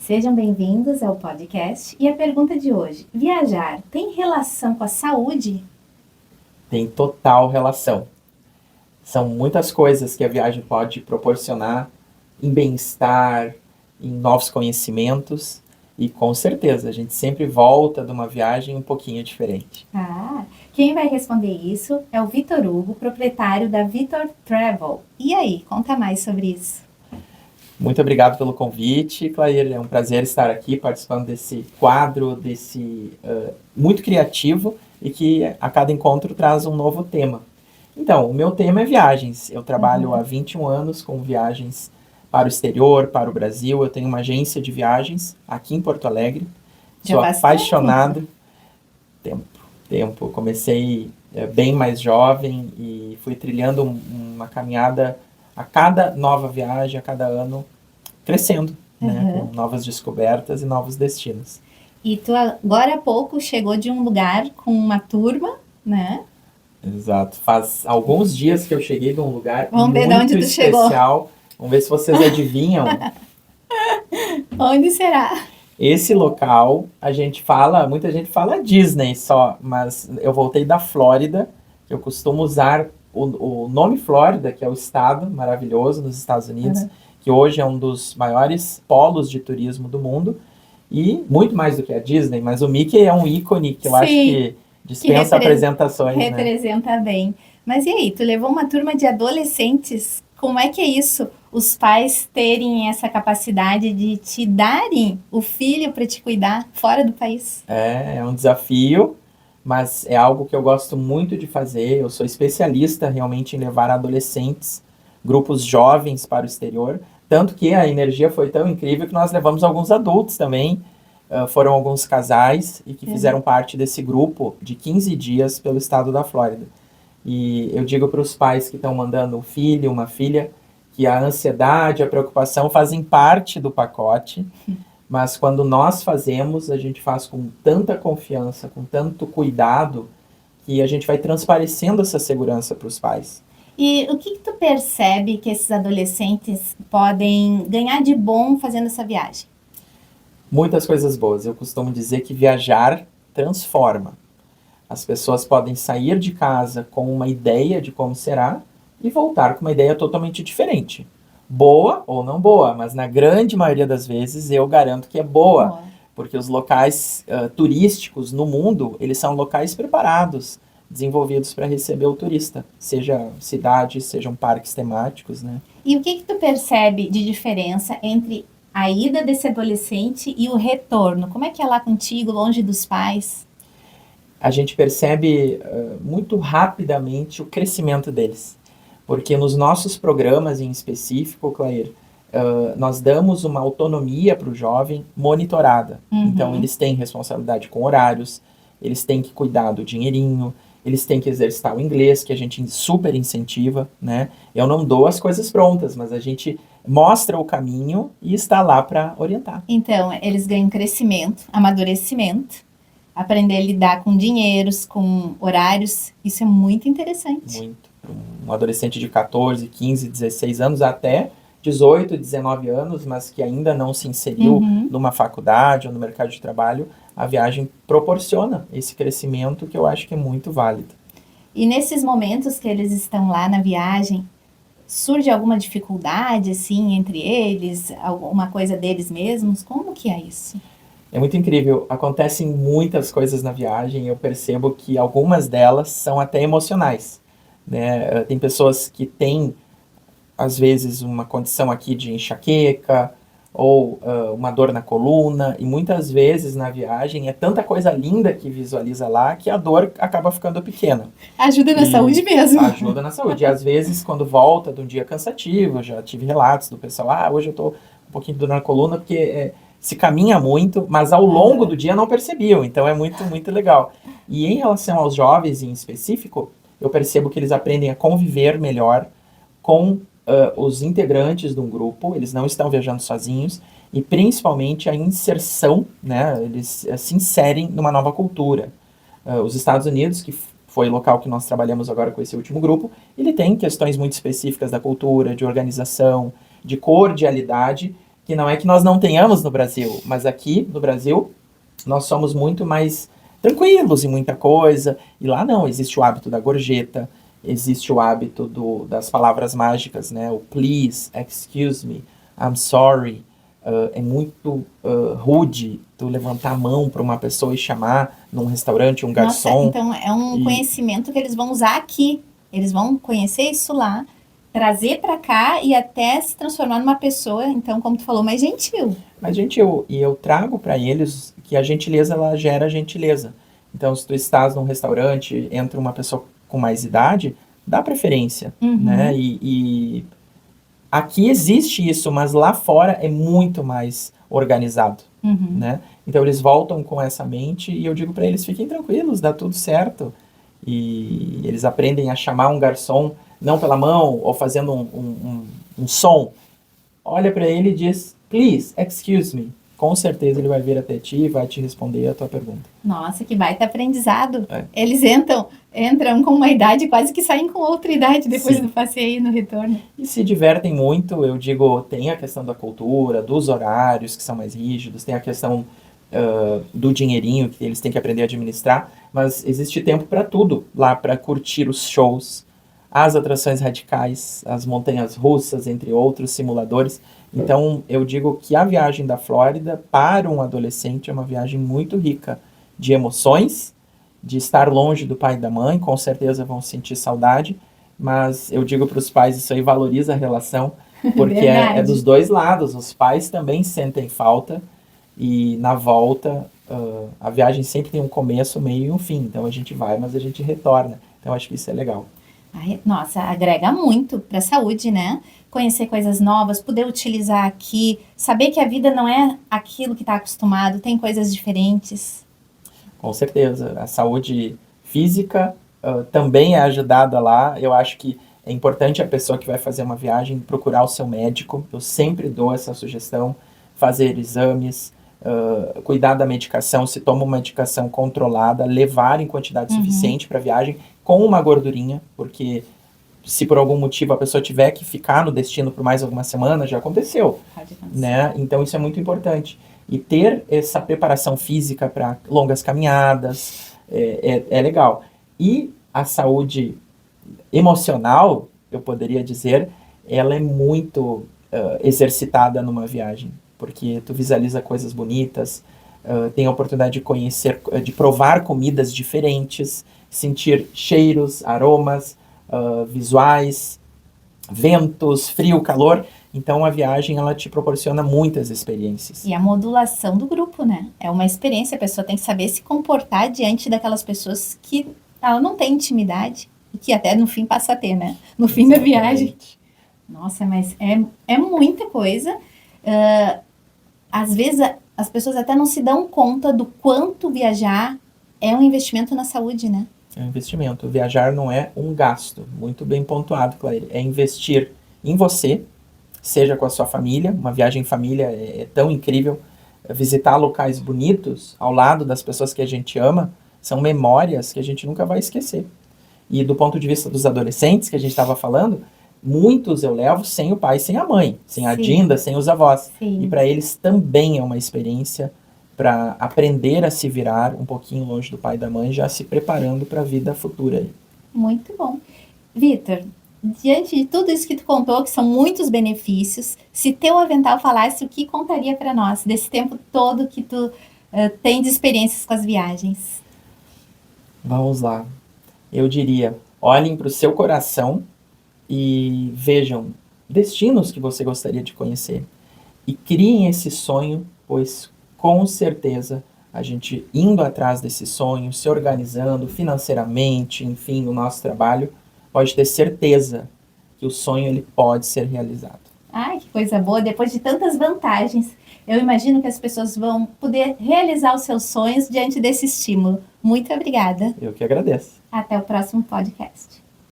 Sejam bem-vindos ao podcast. E a pergunta de hoje: viajar tem relação com a saúde? Tem total relação. São muitas coisas que a viagem pode proporcionar em bem-estar, em novos conhecimentos. E com certeza, a gente sempre volta de uma viagem um pouquinho diferente. Quem vai responder isso é o Vitor Hugo, proprietário da Vitor Travel. E aí, conta mais sobre isso. Muito obrigado pelo convite, Clair. É um prazer estar aqui participando desse quadro, muito criativo e que a cada encontro traz um novo tema. Então, o meu tema é viagens. Eu trabalho há 21 anos com viagens para o exterior, para o Brasil. Eu tenho uma agência de viagens aqui em Porto Alegre. Sou apaixonado. Tempo. Comecei bem mais jovem e fui trilhando uma caminhada a cada nova viagem, a cada ano, crescendo, né, com novas descobertas e novos destinos. E tu agora há pouco chegou de um lugar com uma turma, né? Exato. Faz alguns dias que eu cheguei de um lugar Vamos ver muito de onde tu especial. chegou. Vamos ver se vocês adivinham. Onde será? Esse local, muita gente fala Disney só, mas eu voltei da Flórida. Eu costumo usar o nome Flórida, que é o estado maravilhoso nos Estados Unidos, que hoje é um dos maiores polos de turismo do mundo, e muito mais do que a Disney, mas o Mickey é um ícone que eu acho que dispensa apresentações. Representa bem. Mas e aí, tu levou uma turma de adolescentes, como é que é isso? Os pais terem essa capacidade de te darem o filho para te cuidar fora do país? É um desafio, mas é algo que eu gosto muito de fazer. Eu sou especialista realmente em levar adolescentes, grupos jovens para o exterior, tanto que a energia foi tão incrível que nós levamos alguns adultos também. Foram alguns casais e que fizeram parte desse grupo de 15 dias pelo estado da Flórida. E eu digo para os pais que estão mandando um filho, uma filha, que a ansiedade, a preocupação fazem parte do pacote, mas quando nós fazemos, a gente faz com tanta confiança, com tanto cuidado, que a gente vai transparecendo essa segurança para os pais. E o que tu percebe que esses adolescentes podem ganhar de bom fazendo essa viagem? Muitas coisas boas. Eu costumo dizer que viajar transforma. As pessoas podem sair de casa com uma ideia de como será e voltar com uma ideia totalmente diferente. Boa ou não boa, mas na grande maioria das vezes eu garanto que é boa. Porque os locais turísticos no mundo, eles são locais preparados, desenvolvidos para receber o turista, seja cidades, sejam parques temáticos, né? E o que tu percebe de diferença entre a ida desse adolescente e o retorno? Como é que é lá contigo, longe dos pais? A gente percebe muito rapidamente o crescimento deles, porque nos nossos programas em específico, Clair, nós damos uma autonomia para o jovem monitorada. Então, eles têm responsabilidade com horários, eles têm que cuidar do dinheirinho, eles têm que exercitar o inglês, que a gente super incentiva, né? Eu não dou as coisas prontas, mas a gente mostra o caminho e está lá para orientar. Então, eles ganham crescimento, amadurecimento, aprender a lidar com dinheiros, com horários, isso é muito interessante. Muito. Um adolescente de 14, 15, 16 anos até 18, 19 anos, mas que ainda não se inseriu numa faculdade ou no mercado de trabalho, a viagem proporciona esse crescimento que eu acho que é muito válido. E nesses momentos que eles estão lá na viagem, surge alguma dificuldade, assim, entre eles, alguma coisa deles mesmos? Como que é isso? É muito incrível. Acontecem muitas coisas na viagem e eu percebo que algumas delas são até emocionais, né? Tem pessoas que têm, às vezes, uma condição aqui de enxaqueca ou uma dor na coluna, e muitas vezes na viagem é tanta coisa linda que visualiza lá que a dor acaba ficando pequena. Ajuda na saúde mesmo. Ajuda na saúde. E às vezes, quando volta de um dia cansativo, já tive relatos do pessoal, hoje eu tô um pouquinho de dor na coluna porque se caminha muito, mas ao longo do dia não percebiam, então é muito, muito legal. E em relação aos jovens em específico, eu percebo que eles aprendem a conviver melhor com os integrantes de um grupo, eles não estão viajando sozinhos, e principalmente a inserção, né, eles se inserem numa nova cultura. Os Estados Unidos, que foi o local que nós trabalhamos agora com esse último grupo, ele tem questões muito específicas da cultura, de organização, de cordialidade, que não é que nós não tenhamos no Brasil, mas aqui no Brasil nós somos muito mais tranquilos em muita coisa, e lá não, existe o hábito da gorjeta, existe o hábito das palavras mágicas, né? O please, excuse me, I'm sorry. É muito rude tu levantar a mão para uma pessoa e chamar num restaurante um garçom. Nossa, então é um conhecimento que eles vão usar aqui. Eles vão conhecer isso lá, trazer para cá e até se transformar numa pessoa, então, como tu falou, mais gentil. Mais gentil. E eu trago para eles que a gentileza, ela gera gentileza. Então, se tu estás num restaurante, entra uma pessoa com mais idade, dá preferência, né? E aqui existe isso, mas lá fora é muito mais organizado, né? Então eles voltam com essa mente e eu digo para eles, fiquem tranquilos, dá tudo certo. E eles aprendem a chamar um garçom, não pela mão ou fazendo um som. Olha para ele e diz, please, excuse me. Com certeza ele vai vir até ti e vai te responder a tua pergunta. Nossa, que baita aprendizado. Eles entram com uma idade, quase que saem com outra idade depois do passeio no retorno. E se divertem muito, eu digo, tem a questão da cultura, dos horários que são mais rígidos, tem a questão do dinheirinho que eles têm que aprender a administrar, mas existe tempo para tudo lá, para curtir os shows, as atrações radicais, as montanhas russas, entre outros simuladores. Então, eu digo que a viagem da Flórida para um adolescente é uma viagem muito rica de emoções, de estar longe do pai e da mãe, com certeza vão sentir saudade, mas eu digo para os pais, isso aí valoriza a relação, porque é dos dois lados, os pais também sentem falta, e na volta, a viagem sempre tem um começo, meio e um fim, então a gente vai, mas a gente retorna, então acho que isso é legal. Ai, nossa, agrega muito para a saúde, né? Conhecer coisas novas, poder utilizar aqui, saber que a vida não é aquilo que está acostumado, tem coisas diferentes. Com certeza, a saúde física também é ajudada lá. Eu acho que é importante a pessoa que vai fazer uma viagem procurar o seu médico. Eu sempre dou essa sugestão, fazer exames, cuidar da medicação, se toma uma medicação controlada, levar em quantidade suficiente para a viagem, com uma gordurinha, porque se por algum motivo a pessoa tiver que ficar no destino por mais algumas semanas, já aconteceu, né? Então isso é muito importante. E ter essa preparação física para longas caminhadas é legal. E a saúde emocional, eu poderia dizer, ela é muito exercitada numa viagem, porque tu visualiza coisas bonitas, tem a oportunidade de conhecer, de provar comidas diferentes, sentir cheiros, aromas, visuais, ventos, frio, calor. Então a viagem, ela te proporciona muitas experiências. E a modulação do grupo, né? É uma experiência, a pessoa tem que saber se comportar diante daquelas pessoas que ela não tem intimidade e que até no fim passa a ter, né? No fim da viagem. Nossa, mas é muita coisa. Às vezes as pessoas até não se dão conta do quanto viajar é um investimento na saúde, né? É um investimento. Viajar não é um gasto. Muito bem pontuado, Claire. É investir em você, seja com a sua família. Uma viagem em família é tão incrível. Visitar locais bonitos ao lado das pessoas que a gente ama são memórias que a gente nunca vai esquecer. E do ponto de vista dos adolescentes que a gente estava falando, muitos eu levo sem o pai e sem a mãe, sem a Dinda, sem os avós. Sim. E para eles também é uma experiência para aprender a se virar um pouquinho longe do pai e da mãe, já se preparando para a vida futura. Muito bom. Vitor, diante de tudo isso que tu contou, que são muitos benefícios, se teu avental falasse, o que contaria para nós desse tempo todo que tu tem de experiências com as viagens? Vamos lá. Eu diria, olhem para o seu coração e vejam destinos que você gostaria de conhecer. E criem esse sonho, pois com certeza a gente indo atrás desse sonho, se organizando financeiramente, enfim, no nosso trabalho, pode ter certeza que o sonho ele pode ser realizado. Ai, que coisa boa! Depois de tantas vantagens, eu imagino que as pessoas vão poder realizar os seus sonhos diante desse estímulo. Muito obrigada. Eu que agradeço. Até o próximo podcast.